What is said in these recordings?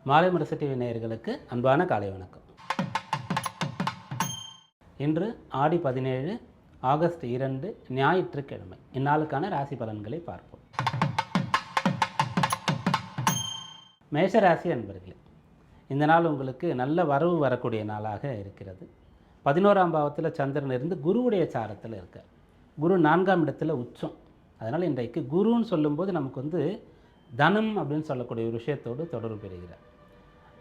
மாலை முரசு டிவி நேயர்களுக்கு அன்பான காலை வணக்கம். இன்று ஆடி 17 ஆகஸ்ட் 2 ஞாயிற்றுக்கிழமை. இந்நாளுக்கான ராசி பலன்களை பார்ப்போம். மேஷ ராசி அன்பர்களே, இந்த நாள் உங்களுக்கு நல்ல வரவு வரக்கூடிய நாளாக இருக்கிறது. 11ஆம் பாவத்தில் சந்திரன் இருந்து குருவுடைய சாரத்தில் இருக்கார். குரு 4ஆம் இடத்துல உச்சம். அதனால் இன்றைக்கு குருன்னு சொல்லும்போது நமக்கு தனம் அப்படின்னு சொல்லக்கூடிய ஒரு விஷயத்தோடு தொடர்பு பெறுகிறார்.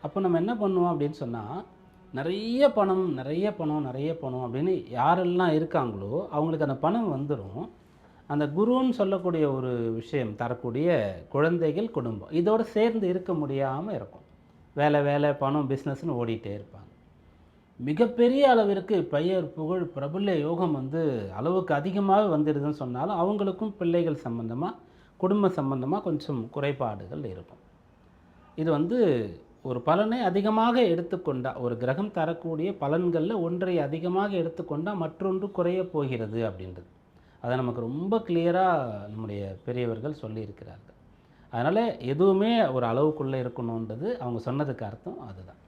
அப்போ நம்ம என்ன பண்ணுவோம் அப்படின்னு சொன்னால், நிறைய பணம் அப்படின்னு யாரெல்லாம் இருக்காங்களோ அவங்களுக்கு அந்த பணம் வந்துடும். அந்த குருன்னு சொல்லக்கூடிய ஒரு விஷயம் தரக்கூடிய குழந்தைகள், குடும்பம் இதோடு சேர்ந்து இருக்க முடியாமல் இருக்கும். வேலை பணம் பிஸ்னஸ்னு ஓடிட்டே இருப்பாங்க. மிகப்பெரிய அளவிற்கு பெயர் புகழ் பிரபல்ய யோகம் அளவுக்கு அதிகமாக வந்துடுதுன்னு சொன்னாலும் அவங்களுக்கும் பிள்ளைகள் சம்பந்தமாக, குடும்ப சம்பந்தமாக கொஞ்சம் குறைபாடுகள் இருக்கும். இது ஒரு பலனை அதிகமாக எடுத்துக்கொண்டால், ஒரு கிரகம் தரக்கூடிய பலன்களில் ஒன்றை அதிகமாக எடுத்துக்கொண்டால் மற்றொன்று குறைய போகிறது அப்படின்றது அதை நமக்கு ரொம்ப கிளியராக நம்முடைய பெரியவர்கள் சொல்லியிருக்கிறார்கள். அதனால் எதுவுமே ஒரு அளவுக்குள்ளே இருக்கணுன்றது அவங்க சொன்னதுக்கு அர்த்தம் அதுதான்.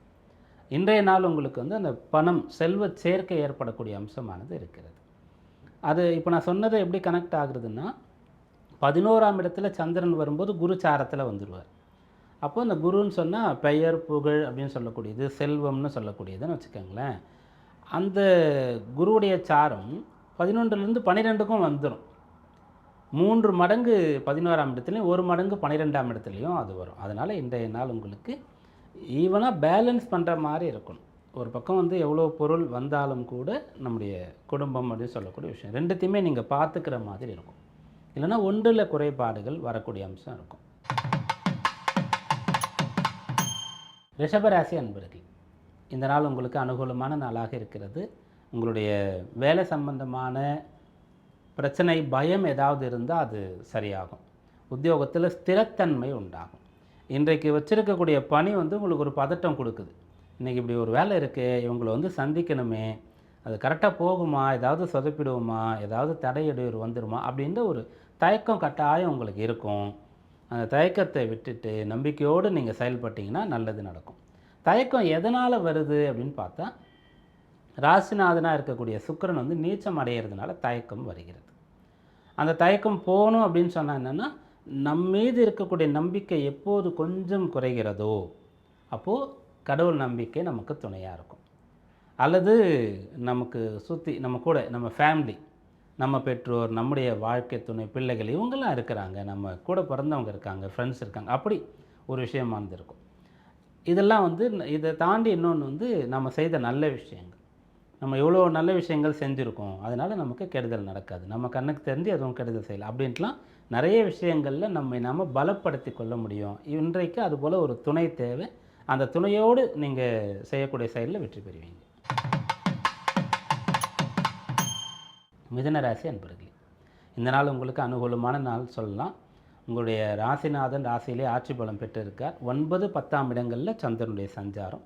இன்றைய நாள் உங்களுக்கு அந்த பணம் செல்வ சேர்க்கை ஏற்படக்கூடிய அம்சமானது இருக்கிறது. அது இப்போ நான் சொன்னதை எப்படி கனெக்ட் ஆகுறதுன்னா, 11ஆம் இடத்துல சந்திரன் வரும்போது குரு சாரத்தில் வந்துடுவார். அப்போ அந்த குருன்னு சொன்னால் பெயர் புகழ் அப்படின்னு சொல்லக்கூடியது, செல்வம்னு சொல்லக்கூடியதுன்னு வச்சுக்கோங்களேன். அந்த குருவுடைய சாரம் 11லேருந்து 12க்கும் வந்துடும். 3 மடங்கு 11ஆம் இடத்துலையும் 1 மடங்கு 12ஆம் இடத்துலையும் அது வரும். அதனால் இன்றைய நாள் உங்களுக்கு ஈவனாக பேலன்ஸ் பண்ணுற மாதிரி இருக்கணும். ஒரு பக்கம் எவ்வளோ பொருள் வந்தாலும் கூட நம்முடைய குடும்பம் அப்படின்னு சொல்லக்கூடிய விஷயம் ரெண்டுத்தையுமே நீங்கள் பார்த்துக்கிற மாதிரி இருக்கும். இல்லைன்னா ஒன்றில் குறைபாடுகள் வரக்கூடிய அம்சம் இருக்கும். ரிஷபராசி அன்பர்கள், இந்த நாள் உங்களுக்கு அனுகூலமான நாளாக இருக்கிறது. உங்களுடைய வேலை சம்பந்தமான பிரச்சனை, பயம் ஏதாவது இருந்தால் அது சரியாகும். உத்தியோகத்தில் ஸ்திரத்தன்மை உண்டாகும். இன்றைக்கு வச்சிருக்கக்கூடிய பணி உங்களுக்கு ஒரு பதட்டம் கொடுக்குது. இன்றைக்கி இப்படி ஒரு வேலை இருக்குது, இவங்களை சந்திக்கணுமே, அது கரெக்டாக போகுமா, ஏதாவது சொதப்பிடுவோமா, ஏதாவது தடையடைவு வந்துடுமா அப்படின்ற ஒரு தயக்கம் கட்டாயம் உங்களுக்கு இருக்கும். அந்த தயக்கத்தை விட்டுட்டு நம்பிக்கையோடு நீங்கள் செயல்பட்டிங்கன்னா நல்லது நடக்கும். தயக்கம் எதனால் வருது அப்படின்னு பார்த்தா, ராசிநாதனாக இருக்கக்கூடிய சுக்கிரன் நீச்சம் அடைகிறதுனால தயக்கம் வருகிறது. அந்த தயக்கம் போகணும் அப்படின்னு சொன்னால் என்னென்னா, நம் மீது இருக்கக்கூடிய நம்பிக்கை எப்போது கொஞ்சம் குறைகிறதோ அப்போது கடவுள் நம்பிக்கை நமக்கு துணையாக இருக்கும். அல்லது நமக்கு சுற்றி நம்ம கூட நம்ம ஃபேமிலி, நம்ம பெற்றோர், நம்முடைய வாழ்க்கை துணை, பிள்ளைகள் இவங்கெல்லாம் இருக்கிறாங்க, நம்ம கூட பிறந்தவங்க இருக்காங்க, ஃப்ரெண்ட்ஸ் இருக்காங்க, அப்படி ஒரு விஷயமானது இருக்கும். இதெல்லாம் இதை தாண்டி இன்னொன்று நம்ம செய்த நல்ல விஷயங்கள், நம்ம எவ்வளோ நல்ல விஷயங்கள் செஞ்சுருக்கோம், அதனால் நமக்கு கெடுதல் நடக்காது, நம்ம கண்ணுக்கு தெரிஞ்சு எதுவும் கெடுதல் செய்யலாம் அப்படின்ட்டுலாம் நிறைய விஷயங்களில் நம்ம பலப்படுத்தி கொள்ள முடியும். இன்றைக்கு அதுபோல் ஒரு துணை தேவை. அந்த துணையோடு நீங்கள் செய்யக்கூடிய செயலில் வெற்றி பெறுவீங்க. மிதுன ராசி அன்பர்களே, இந்த நாள் உங்களுக்கு அனுகூலமான நாள் சொல்லலாம். உங்களுடைய ராசிநாதன் ராசியிலே ஆட்சி பலம் பெற்றிருக்கார். 9, 10ஆம் இடங்களில் சந்திரனுடைய சஞ்சாரம்.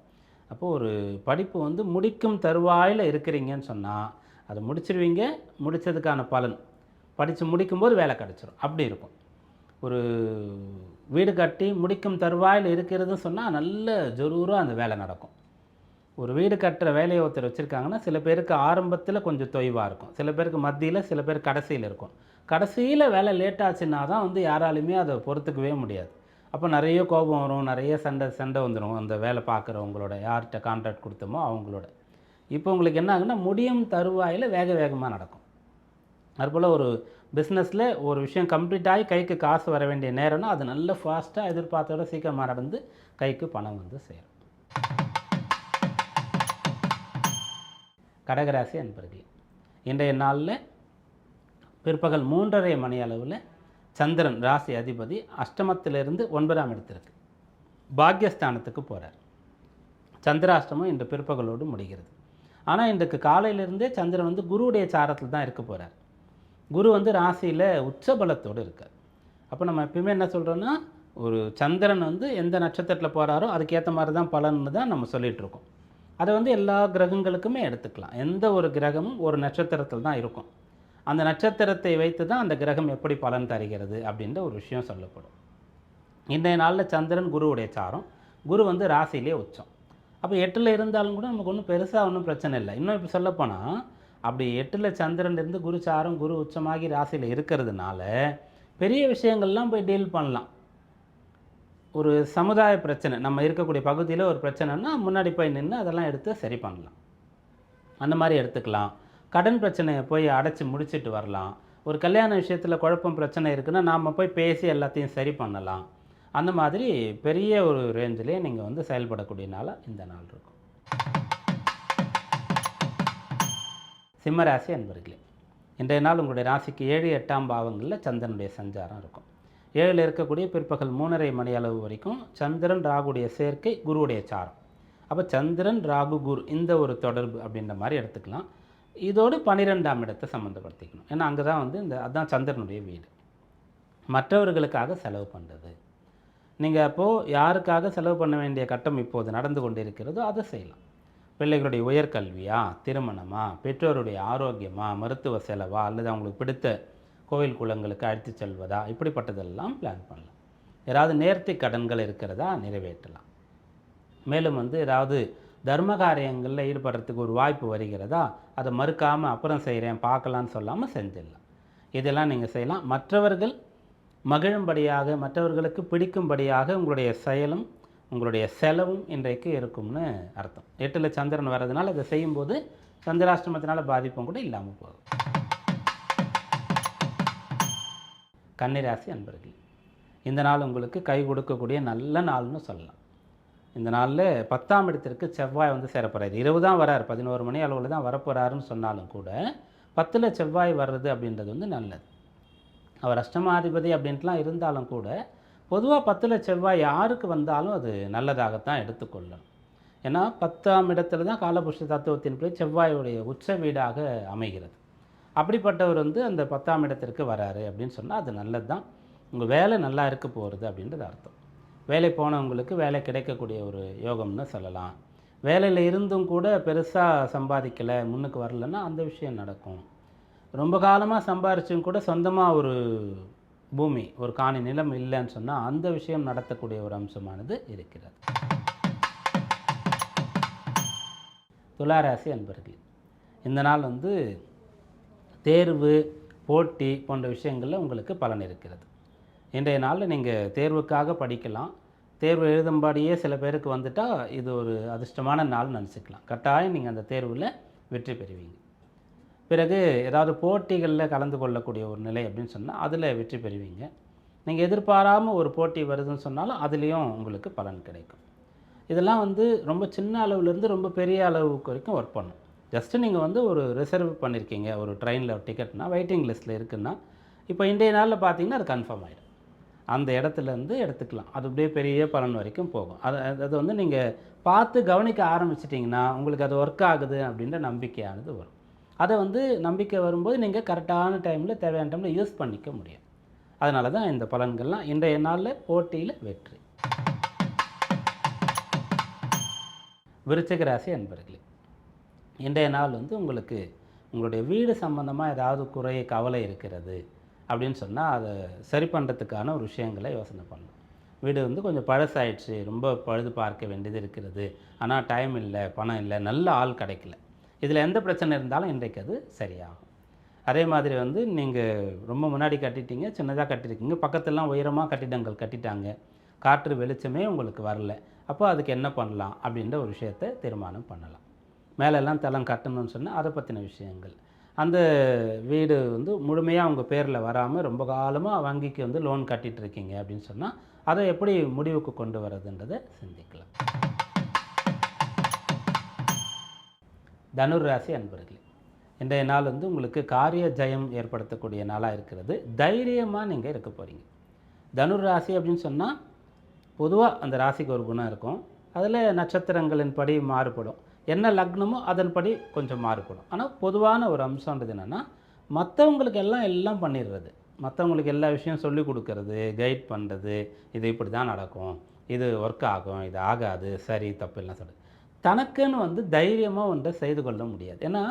அப்போது ஒரு படிப்பு முடிக்கும் தருவாயில் இருக்கிறீங்கன்னு சொன்னால் அதை முடிச்சிருவீங்க. முடித்ததுக்கான பலன் படித்து முடிக்கும்போது வேலை கிடச்சிரும், அப்படி இருக்கும். ஒரு வீடு கட்டி முடிக்கும் தருவாயில் இருக்கிறதுன்னு சொன்னால் நல்ல ஜரூராக அந்த வேலை நடக்கும். ஒரு வீடு கட்டுற வேலையை ஒருத்தர் வச்சுருக்காங்கன்னா, சில பேருக்கு ஆரம்பத்தில் கொஞ்சம் தொய்வாக இருக்கும், சில பேருக்கு மத்தியில், சில பேர் கடைசியில் இருக்கும். கடைசியில் வேலை லேட்டாச்சுன்னா தான் யாராலையுமே அதை பொறுத்துக்கவே முடியாது. அப்போ நிறைய கோபம் வரும், நிறைய சண்டை வந்துடும் அந்த வேலை பார்க்குறவங்களோட, யார்கிட்ட கான்ட்ராக்ட் கொடுத்தோமோ அவங்களோட. இப்போ உங்களுக்கு என்ன ஆகுன்னா, முடியும் தருவாயில் வேகமாக நடக்கும். அதுபோல் ஒரு பிஸ்னஸில் ஒரு விஷயம் கம்ப்ளீட் ஆகி கைக்கு காசு வர வேண்டிய நேரம்னா அது நல்ல ஃபாஸ்ட்டாக எதிர்பார்த்தோட சீக்கிரமாக நடந்து கைக்கு பணம் சேரும். கடகராசி அன்பர்களே, இன்றைய நாளில் பிற்பகல் 3:30 மணி அளவில் சந்திரன் ராசி அதிபதி அஷ்டமத்திலிருந்து 9ஆம் இடத்திற்கு பாக்யஸ்தானத்துக்கு போகிறார். சந்திராஷ்டமம் இன்று பிற்பகலோடு முடிகிறது. ஆனால் இன்றைக்கு காலையிலிருந்தே சந்திரன் குருவுடைய சாரத்தில் தான் இருக்க போகிறார். குரு ராசியில் உச்சபலத்தோடு இருக்கார். அப்போ நம்ம எப்பயுமே என்ன சொல்கிறோன்னா, ஒரு சந்திரன் எந்த நட்சத்திரத்தில் போகிறாரோ அதுக்கேற்ற மாதிரி தான் பலன்னு தான் நம்ம சொல்லிகிட்ருக்கோம். அதை எல்லா கிரகங்களுக்குமே எடுத்துக்கலாம். எந்த ஒரு கிரகமும் ஒரு நட்சத்திரத்தில் தான் இருக்கும். அந்த நட்சத்திரத்தை வைத்து தான் அந்த கிரகம் எப்படி பலன் தருகிறது அப்படின்ற ஒரு விஷயம் சொல்லப்படும். இன்றைய நாளில் சந்திரன் குருவுடைய சாரம் குரு வந்து ராசியிலே உச்சம். அப்போ 8ல் இருந்தாலும் கூட நமக்கு ஒன்றும் பெருசாக ஒன்றும் பிரச்சனை இல்லை. இன்னும் இப்போ சொல்லப்போனால் அப்படி 8ல் சந்திரன் இருந்து குரு சாரம் குரு உச்சமாகி ராசியில் இருக்கிறதுனால பெரிய விஷயங்கள்லாம் போய் டீல் பண்ணலாம். ஒரு சமுதாய பிரச்சனை நம்ம இருக்கக்கூடிய பகுதியில் ஒரு பிரச்சனைன்னா முன்னாடி போய் நின்று அதெல்லாம் எடுத்து சரி பண்ணலாம். அந்த மாதிரி எடுத்துக்கலாம். கடன் பிரச்சனையை போய் அடைச்சி முடிச்சுட்டு வரலாம். ஒரு கல்யாண விஷயத்தில் குழப்பம் பிரச்சனை இருக்குன்னா நாம் போய் பேசி எல்லாத்தையும் சரி பண்ணலாம். அந்த மாதிரி பெரிய ஒரு ரேஞ்சிலே நீங்கள் வந்து செயல்படக்கூடிய நாளாக இந்த நாள் இருக்கும். சிம்மராசி அன்பர்களே, இன்றைய நாள் உங்களுடைய ராசிக்கு 7, 8ஆம் பாவங்களில் சந்திரனுடைய சஞ்சாரம் இருக்கும். 7ல் இருக்கக்கூடிய பிற்பகல் 3:30 மணி அளவு வரைக்கும் சந்திரன் ராகுடைய சேர்க்கை, குருவுடைய சாரம். அப்போ சந்திரன் ராகு குரு இந்த ஒரு தொடர்பு அப்படின்ற மாதிரி எடுத்துக்கலாம். இதோடு 12ஆம் இடத்தை சம்மந்தப்படுத்திக்கணும். ஏன்னா அங்கே தான் வந்து அதுதான் சந்திரனுடைய வீடு. மற்றவர்களுக்காக செலவு பண்ணுறது. நீங்கள் அப்போது யாருக்காக செலவு பண்ண வேண்டிய கட்டம் இப்போது நடந்து கொண்டு இருக்கிறதோ அதை செய்யலாம். பிள்ளைகளுடைய உயர்கல்வியா, திருமணமா, பெற்றோருடைய ஆரோக்கியமா, மருத்துவ செலவா, அல்லது அவங்களுக்கு பிடித்த கோவில் குளங்களுக்கு அழைத்து செல்வதா, இப்படிப்பட்டதெல்லாம் பிளான் பண்ணலாம். ஏதாவது நேர்த்தி கடன்கள் இருக்கிறதா நிறைவேற்றலாம். மேலும் வந்து ஏதாவது தர்ம காரியங்களில் ஈடுபடுறதுக்கு ஒரு வாய்ப்பு வருகிறதா, அதை மறுக்காமல் அப்புறம் செய்கிறேன் பார்க்கலான்னு சொல்லாமல் செஞ்சிடலாம். இதெல்லாம் நீங்கள் செய்யலாம். மற்றவர்கள் மகிழும்படியாக, மற்றவர்களுக்கு பிடிக்கும்படியாக உங்களுடைய செயலும் உங்களுடைய செலவும் இன்றைக்கு இருக்கும்னு அர்த்தம். 8ல் சந்திரன் வர்றதுனால அதை செய்யும்போது சந்திராஷ்டமத்தினால பாதிப்பும் கூட இல்லாமல் போகும். கன்னிராசி அன்பர்கள், இந்த நாள் உங்களுக்கு கை கொடுக்கக்கூடிய நல்ல நாள்னு சொல்லலாம். இந்த நாளில் 10ஆம் இடத்திற்கு செவ்வாய் வந்து சேரப்போகிறார். 20 தான் வரார், 11 மணி அளவில் தான் வரப்போகிறாருன்னு சொன்னாலும் கூட 10ல் செவ்வாய் வர்றது அப்படின்றது வந்து நல்லது. அவர் அஷ்டமாதிபதி அப்படின்ட்டுலாம் இருந்தாலும் கூட பொதுவாக 10ல் செவ்வாய் யாருக்கு வந்தாலும் அது நல்லதாகத்தான் எடுத்துக்கொள்ளணும். ஏன்னா 10ஆம் இடத்துல தான் காலபுருஷ தத்துவத்தின்படி செவ்வாயுடைய உச்ச வீடாக அமைகிறது. அப்படிப்பட்டவர் வந்து அந்த 10ஆம் இடத்திற்கு வராரு அப்படின்னு சொன்னால் அது நல்லது தான். உங்கள் வேலை நல்லா இருக்க போகிறது அப்படின்றது அர்த்தம். வேலை போனவங்களுக்கு வேலை கிடைக்கக்கூடிய ஒரு யோகம்னு சொல்லலாம். வேலையில் இருந்தும் கூட பெருசாக சம்பாதிக்கலை, முன்னுக்கு வரலன்னா அந்த விஷயம் நடக்கும். ரொம்ப காலமாக சம்பாரிச்சும் கூட சொந்தமாக ஒரு பூமி, ஒரு காணி நிலம் இல்லைன்னு சொன்னால் அந்த விஷயம் நடத்தக்கூடிய ஒரு அம்சமானது இருக்கிறது. துளாராசி அன்பர்கள், இந்த நாள் வந்து தேர்வு, போட்டி போன்ற விஷயங்களில் உங்களுக்கு பலன் இருக்கிறது. இன்றைய நாளில் நீங்கள் தேர்வுக்காக படிக்கலாம். தேர்வு எழுதும்படியே சில பேருக்கு வந்துட்டால் இது ஒரு அதிர்ஷ்டமான நாள் நினச்சிக்கலாம். கட்டாயம் நீங்கள் அந்த தேர்வில் வெற்றி பெறுவீங்க. பிறகு ஏதாவது போட்டிகளில் கலந்து கொள்ளக்கூடிய ஒரு நிலை அப்படின்னு சொன்னால் அதில் வெற்றி பெறுவீங்க. நீங்கள் எதிர்பாராமல் ஒரு போட்டி வருதுன்னு சொன்னாலும் அதுலேயும் உங்களுக்கு பலன் கிடைக்கும். இதெல்லாம் வந்து ரொம்ப சின்ன அளவுலேருந்து ரொம்ப பெரிய அளவுக்கு வரைக்கும் ஒர்க் பண்ணும். ஜஸ்ட்டு நீங்கள் வந்து ஒரு ரிசர்வ் பண்ணியிருக்கீங்க, ஒரு ட்ரெயினில் ஒரு டிக்கெட்னா வெயிட்டிங் லிஸ்ட்டில் இருக்குன்னா இப்போ இன்றைய நாளில் பார்த்தீங்கன்னா அது கன்ஃபார்ம் ஆகிடும். அந்த இடத்துலேருந்து எடுத்துக்கலாம். அது அப்படியே பெரிய பலன் வரைக்கும் போகும். அது வந்து நீங்கள் பார்த்து கவனிக்க ஆரம்பிச்சிட்டிங்கன்னா உங்களுக்கு அது ஒர்க் ஆகுது அப்படின்ற நம்பிக்கையானது வரும். அதை வந்து நம்பிக்கை வரும்போது நீங்கள் கரெக்டான டைமில் தேவையான டைமில் யூஸ் பண்ணிக்க முடியும். அதனால தான் இந்த பலன்கள்லாம் இன்றைய நாளில் போட்டியில் வெற்றி. விருச்சிக ராசி அன்பர்களே, இன்றைய நாள் வந்து உங்களுக்கு உங்களுடைய வீடு சம்பந்தமாக ஏதாவது குறை, கவலை இருக்கிறது அப்படின்னு சொன்னால் அதை சரி பண்ணுறதுக்கான ஒரு விஷயங்களை யோசனை பண்ணணும். வீடு வந்து கொஞ்சம் பழசாயிடுச்சு, ரொம்ப பழுது பார்க்க வேண்டியது இருக்கிறது, ஆனால் டைம் இல்லை, பணம் இல்லை, நல்ல ஆள் கிடைக்கல, இதில் எந்த பிரச்சனை இருந்தாலும் இன்றைக்கு அது சரியாகும். அதே மாதிரி வந்து நீங்கள் ரொம்ப முன்னாடி கட்டிட்டீங்க, சின்னதாக கட்டியிருக்கீங்க, பக்கத்துலலாம் உயரமாக கட்டிடங்கள் கட்டிட்டாங்க, காற்று வெளிச்சமே உங்களுக்கு வரல, அப்போ அதுக்கு என்ன பண்ணலாம் அப்படின்ற ஒரு விஷயத்தை தீர்மானம் பண்ணலாம். மேலெல்லாம் தளம் கட்டணும்னு சொன்னால் அதை பற்றின விஷயங்கள். அந்த வீடு வந்து முழுமையாக உங்கள் பேரில் வராமல் ரொம்ப காலமாக வங்கிக்கு வந்து லோன் கட்டிகிட்ருக்கீங்க அப்படின்னு சொன்னால் அதை எப்படி முடிவுக்கு கொண்டு வரதுன்றதை சிந்திக்கலாம். தனுர் ராசி அன்பர்களே, இன்றைய நாள் வந்து உங்களுக்கு காரிய ஜெயம் ஏற்படுத்தக்கூடிய நாளாக இருக்கிறது. தைரியமாக நீங்கள் இருக்க போகிறீங்க. தனுர் ராசி அப்படின்னு சொன்னால் பொதுவாக அந்த ராசிக்கு ஒரு குணம் இருக்கும். அதில் நட்சத்திரங்களின் படி மாறுபடும். என்ன லக்னமோ அதன்படி கொஞ்சம் மாறுபடும். ஆனால் பொதுவான ஒரு அம்சம்ன்றது என்னென்னா மற்றவங்களுக்கு எல்லாம் பண்ணிடுறது, மற்றவங்களுக்கு எல்லா விஷயம் சொல்லிக் கொடுக்கறது, கைட் பண்ணுறது, இது இப்படி தான் நடக்கும், இது ஒர்க் ஆகும், இது ஆகாது, சரி தப்பு எல்லாம் சொல்லுது. தனக்குன்னு வந்து தைரியமாக ஒன்றை செய்து கொள்ள முடியாது. ஏன்னா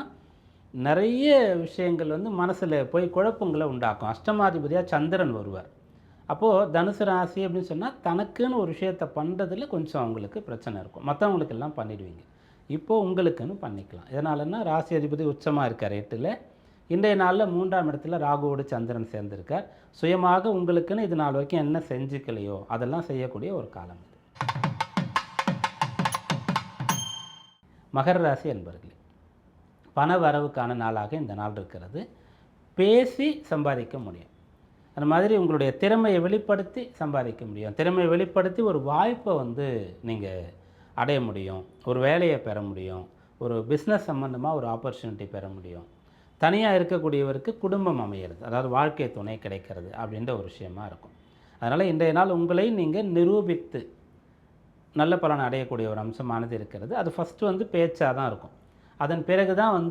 நிறைய விஷயங்கள் வந்து மனசில் போய் குழப்பங்களை உண்டாக்கும். அஷ்டமாதிபதியாக சந்திரன் வருவார். அப்போது தனுசு ராசி அப்படின்னு சொன்னால் தனக்குன்னு ஒரு விஷயத்தை பண்ணுறதுல கொஞ்சம் அவங்களுக்கு பிரச்சனை இருக்கும். மற்றவங்களுக்கெல்லாம் பண்ணிடுவீங்க. இப்போது உங்களுக்குன்னு பண்ணிக்கலாம். எதனாலன்னா ராசி அதிபதி உச்சமாக இருக்கார் 8ல். இன்றைய நாளில் 3ஆம் இடத்துல ராகுவோடு சந்திரன் சேர்ந்திருக்கார். சுயமாக உங்களுக்குன்னு இது நாள் வரைக்கும் என்ன செஞ்சுக்கலையோ அதெல்லாம் செய்யக்கூடிய ஒரு காலம் இது. மகர ராசி என்பர்களே, பண வரவுக்கான நாளாக இந்த நாள் இருக்கிறது. பேசி சம்பாதிக்க முடியும். அந்த மாதிரி உங்களுடைய திறமையை வெளிப்படுத்தி சம்பாதிக்க முடியும். திறமையை வெளிப்படுத்தி ஒரு வாய்ப்பை நீங்கள் அடைய முடியும். ஒரு வேலையை பெற முடியும். ஒரு பிஸ்னஸ் சம்மந்தமாக ஒரு ஆப்பர்ச்சுனிட்டி பெற முடியும். தனியாக இருக்கக்கூடியவருக்கு குடும்பம் அமையிறது, அதாவது வாழ்க்கை துணை கிடைக்கிறது அப்படின்ற ஒரு விஷயமா இருக்கும். அதனால் இன்றைய நாள் உங்களை நீங்கள் நிரூபித்து நல்ல பலன் அடையக்கூடிய ஒரு அம்சமானது இருக்கிறது. அது ஃபஸ்ட்டு பேச்சாக தான் இருக்கும். அதன் பிறகு தான்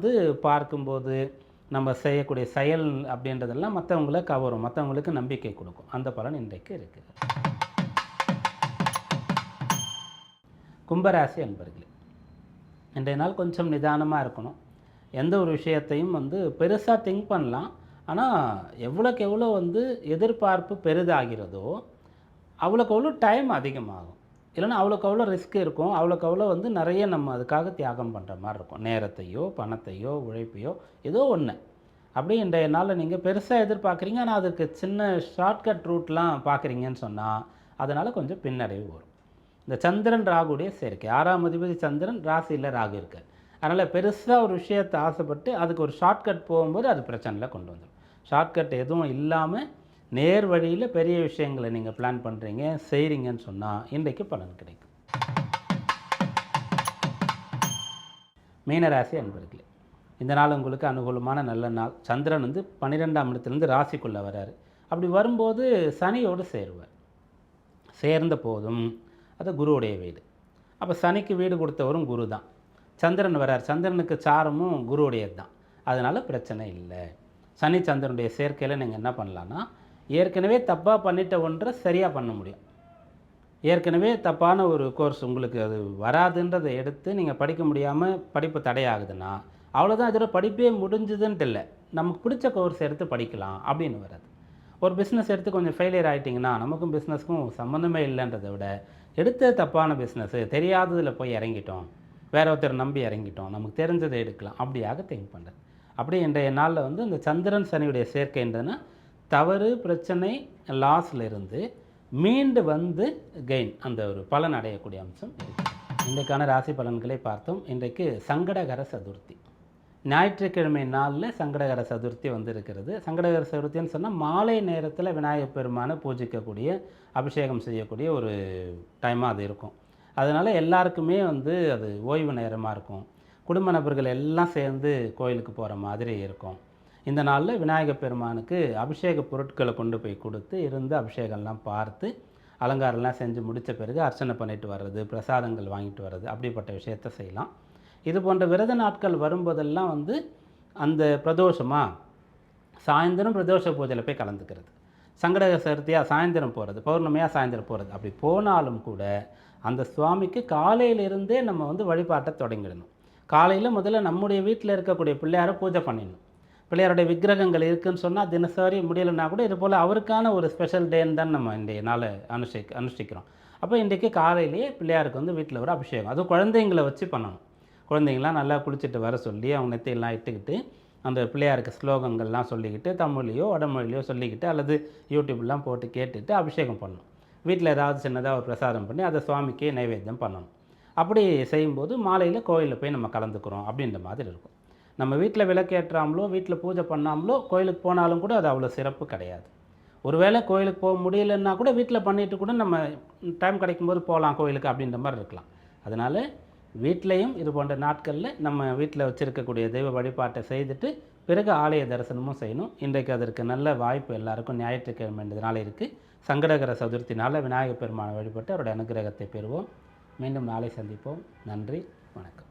பார்க்கும்போது நம்ம செய்யக்கூடிய செயல் அப்படின்றதெல்லாம் மற்றவங்கள கவரும், மற்றவங்களுக்கு நம்பிக்கை கொடுக்கும். அந்த பலன் இன்றைக்கு இருக்குது. கும்பராசி அன்பர்களே, இன்றைய நாள் கொஞ்சம் நிதானமாக இருக்கணும். எந்த ஒரு விஷயத்தையும் பெருசாக திங்க் பண்ணலாம். ஆனால் எவ்வளோக்கு எவ்வளோ எதிர்பார்ப்பு பெரிதாகிறதோ அவ்வளோக்கு அவ்வளோ டைம் அதிகமாகும். இல்லைன்னா அவ்வளோக்கு அவ்வளோ ரிஸ்க் இருக்கும். அவ்வளோக்கு அவ்வளோ நிறைய நம்ம அதுக்காக தியாகம் பண்ணுற மாதிரி இருக்கும். நேரத்தையோ பணத்தையோ உழைப்பையோ ஏதோ ஒன்று. அப்படி இன்றைய நாளில் நீங்கள் பெருசாக எதிர்பார்க்குறீங்க, ஆனால் அதுக்கு சின்ன ஷார்ட்கட் ரூட்லாம் பார்க்குறீங்கன்னு சொன்னால் அதனால் கொஞ்சம் பின்னடைவு வரும். இந்த சந்திரன் ராகுடைய சேர்க்கை, 6ஆம் அதிபதி சந்திரன் ராசியில் ராகு இருக்கார். அதனால் பெருசாக ஒரு விஷயத்தை ஆசைப்பட்டு அதுக்கு ஒரு ஷார்ட்கட் போகும்போது அது பிரச்சனையில் கொண்டு வந்துடும். ஷார்ட்கட் எதுவும் இல்லாமல் நேர் வழியில் பெரிய விஷயங்களை நீங்கள் பிளான் பண்ணுறீங்க, செய்கிறீங்கன்னு சொன்னால் இன்றைக்கு பலன் கிடைக்கும். மீனராசி அன்பர்களே, இந்த நாள் உங்களுக்கு அனுகூலமான நல்ல நாள். சந்திரன் 12ஆம் இடத்துலேருந்து ராசிக்குள்ளே வராரு. அப்படி வரும்போது சனியோடு சேருவார். சேர்ந்த போதும் அது குருவுடைய வீடு. அப்போ சனிக்கு வீடு கொடுத்தவரும் குரு தான். சந்திரன் வரார், சந்திரனுக்கு சாரமும் குருவுடையது தான். அதனால் பிரச்சனை இல்லை. சனி சந்திரனுடைய சேர்க்கையில் நீங்கள் என்ன பண்ணலான்னா, ஏற்கனவே தப்பாக பண்ணிட்ட ஒன்றை சரியாக பண்ண முடியும். ஏற்கனவே தப்பான ஒரு கோர்ஸ் உங்களுக்கு அது வராதுன்றதை எடுத்து நீங்கள் படிக்க முடியாமல் படிப்பு தடையாகுதுன்னா அவ்வளோதான், இதோட படிப்பே முடிஞ்சுதுன்ட்டு இல்லை, நமக்கு பிடிச்ச கோர்ஸ் எடுத்து படிக்கலாம் அப்படின்னு வராது. ஒரு பிஸ்னஸ் எடுத்து கொஞ்சம் ஃபெயிலியர் ஆகிட்டிங்கன்னா நமக்கும் பிஸ்னஸ்க்கும் சம்மந்தமே இல்லைன்றதை விட எடுத்த தப்பான பிஸ்னஸ்ஸு தெரியாததில் போய் இறங்கிட்டோம், வேற ஒருத்தர் நம்பி இறங்கிட்டோம், நமக்கு தெரிஞ்சதை எடுக்கலாம் அப்படியாக திங்க் பண்ணுறது. அப்படி இன்றைய நாளில் இந்த சந்திரன் சனியுடைய சேர்க்கைன்றதுன்னா தவறு பிரச்சனை லாஸில் இருந்து மீண்டு கெயின் அந்த ஒரு பலன் அடையக்கூடிய அம்சம் இருக்குது. இன்றைக்கான ராசி பலன்களை பார்த்தோம். இன்றைக்கு சங்கடகர சதுர்த்தி, ஞாயிற்றுக்கிழமை நாளில் சங்கடகர சதுர்த்தி இருக்கிறது. சங்கடகர சதுர்த்தின்னு சொன்னால் மாலை நேரத்தில் விநாயகப் பெருமானை பூஜிக்கக்கூடிய அபிஷேகம் செய்யக்கூடிய ஒரு டைமாக அது இருக்கும். அதனால் எல்லாருக்குமே அது ஓய்வு நேரமாக இருக்கும். குடும்ப நபர்கள் எல்லாம் சேர்ந்து கோயிலுக்கு போகிற மாதிரி இருக்கும். இந்த நாளில் விநாயகப் பெருமானுக்கு அபிஷேக பொருட்களை கொண்டு போய் கொடுத்து இருந்து அபிஷேகம்லாம் பார்த்து அலங்காரம்லாம் செஞ்சு முடித்த பிறகு அர்ச்சனை பண்ணிட்டு வர்றது, பிரசாதங்கள் வாங்கிட்டு வர்றது, அப்படிப்பட்ட விஷயத்தை செய்யலாம். இது போன்ற விரத நாட்கள் வரும்போதெல்லாம் அந்த பிரதோஷமாக சாயந்தரம் பிரதோஷ பூஜையில் போய் கலந்துக்கிறது, சங்கடகர சதுர்த்தியாக சாயந்தரம் போகிறது, பௌர்ணமியாக சாயந்தரம் போகிறது. அப்படி போனாலும் கூட அந்த சுவாமிக்கு காலையிலிருந்தே நம்ம வழிபாட்டை தொடங்கிடணும். காலையில் முதல்ல நம்முடைய வீட்டில் இருக்கக்கூடிய பிள்ளையாரை பூஜை பண்ணிடணும். பிள்ளையாருடைய விக்கிரகங்கள் இருக்குதுன்னு சொன்னால் தினசரி முடியலைன்னா கூட இது போல் அவருக்கான ஒரு ஸ்பெஷல் டேன்னு தான் நம்ம இன்றைய நாளை அனுஷ்டிக்கிறோம். அப்போ இன்றைக்கு காலையிலேயே பிள்ளையாருக்கு வீட்டில் ஒரு அபிஷேகம், அதுவும் குழந்தைங்களை வச்சு பண்ணணும். குழந்தைங்களாம் நல்லா குளிச்சுட்டு வர சொல்லி அவங்க நெத்தையெல்லாம் இட்டுக்கிட்டு அந்த பிள்ளையாருக்கு ஸ்லோகங்கள்லாம் சொல்லிக்கிட்டு தமிழ்லையோ வடமொழிலையோ சொல்லிக்கிட்டு அல்லது யூடியூப்லாம் போட்டு கேட்டுட்டு அபிஷேகம் பண்ணணும். வீட்டில் ஏதாவது சின்னதாக ஒரு பிரசாதம் பண்ணி அதை சுவாமிக்கே நைவேத்தியம் பண்ணணும். அப்படி செய்யும்போது மாலையில் கோயிலில் போய் நம்ம கலந்துக்கிறோம் அப்படின்ற மாதிரி இருக்கும். நம்ம வீட்டில் விளக்கேற்றாமலோ வீட்டில் பூஜை பண்ணாமலோ கோயிலுக்கு போனாலும் கூட அது அவ்வளோ சிறப்பு கிடையாது. ஒருவேளை கோயிலுக்கு போக முடியலன்னா கூட வீட்டில் பண்ணிவிட்டு கூட நம்ம டைம் கிடைக்கும்போது போகலாம் கோயிலுக்கு அப்படின்ற மாதிரி இருக்கலாம். அதனால் வீட்லேயும் இது போன்ற நாட்களில் நம்ம வீட்டில் வச்சுருக்கக்கூடிய தெய்வ வழிபாட்டை செய்துட்டு பிறகு ஆலய தரிசனமும் செய்யணும். இன்றைக்கு அதற்கு நல்ல வாய்ப்பு எல்லாருக்கும் ஞாயிற்றுக்கிழமைன்றதுனால இருக்குது. சங்கடகர சதுர்த்தினால் விநாயகப் பெருமானை வழிபட்டு அவருடைய அனுகிரகத்தை பெறுவோம். மீண்டும் நாளை சந்திப்போம். நன்றி, வணக்கம்.